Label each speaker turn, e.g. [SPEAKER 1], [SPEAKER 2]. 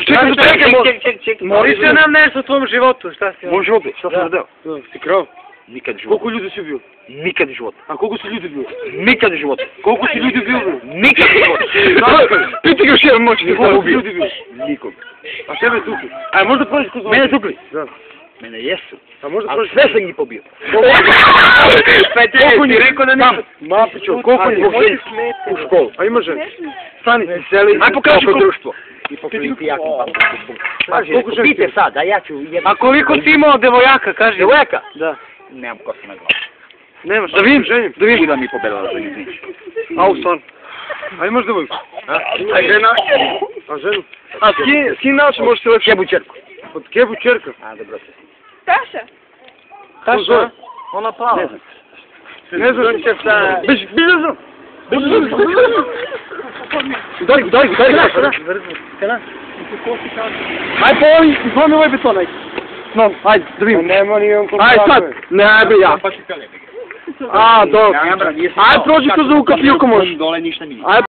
[SPEAKER 1] Čekaj, mori se nam nešto u tvom životu, šta si?
[SPEAKER 2] Moj život, šta sam radio?
[SPEAKER 1] Si krao?
[SPEAKER 2] Nikad u životu.
[SPEAKER 1] Koliko ljudi si ubio?
[SPEAKER 2] Nikad u životu.
[SPEAKER 1] A koliko si ljudi ubio?
[SPEAKER 2] Nikad u životu.
[SPEAKER 1] Koliko si ljudi ubio?
[SPEAKER 2] Nikad u životu. Piti ga još jedan moć, nikad
[SPEAKER 1] Koliko si
[SPEAKER 2] ubio.
[SPEAKER 1] ljudi ubio?
[SPEAKER 2] Nikog.
[SPEAKER 1] A tebe tukli? A možda prođeš kroz
[SPEAKER 2] Mene tukli?
[SPEAKER 1] Da.
[SPEAKER 2] Mene jesu.
[SPEAKER 1] A možda
[SPEAKER 2] Ali
[SPEAKER 1] prođeš...
[SPEAKER 2] sve sam njih pobio.
[SPEAKER 1] Koliko njih? Rekao da nisam. Ma pićo, koliko njih?
[SPEAKER 2] U školu.
[SPEAKER 1] A ima žena? Stani.
[SPEAKER 2] Aj pokaži ko društvo. I pokliti jakim pametom.
[SPEAKER 1] Koliko žena?
[SPEAKER 2] Pite sad, a ja ću...
[SPEAKER 1] A koliko si imao devojaka, kaži?
[SPEAKER 2] Devojaka?
[SPEAKER 1] Da.
[SPEAKER 2] Nemam kosu na glavu.
[SPEAKER 1] Nemaš, da vidim, ženim.
[SPEAKER 2] Da vidim da mi pobedala za njih.
[SPEAKER 1] Au, stvarno. A imaš devojku?
[SPEAKER 2] A žena?
[SPEAKER 1] A ženu? A s kim način možeš se lepši?
[SPEAKER 2] Kebu čerku.
[SPEAKER 1] Od Kebu čerka.
[SPEAKER 2] A, dobro se.
[SPEAKER 3] Taša.
[SPEAKER 1] Taša?
[SPEAKER 2] Ona plava. Ne znam.
[SPEAKER 1] Ne znaš se sa... Biš ne znam.
[SPEAKER 2] Udari ga.
[SPEAKER 1] Aj pomi ovaj beton, aj. No, ajde, da vidim.
[SPEAKER 2] Nema ni on
[SPEAKER 1] Aj sad. Ne, be ja. A, dobro. Aj prođi to za ukapljuku možeš.
[SPEAKER 2] Dole ništa nije.
[SPEAKER 1] Aj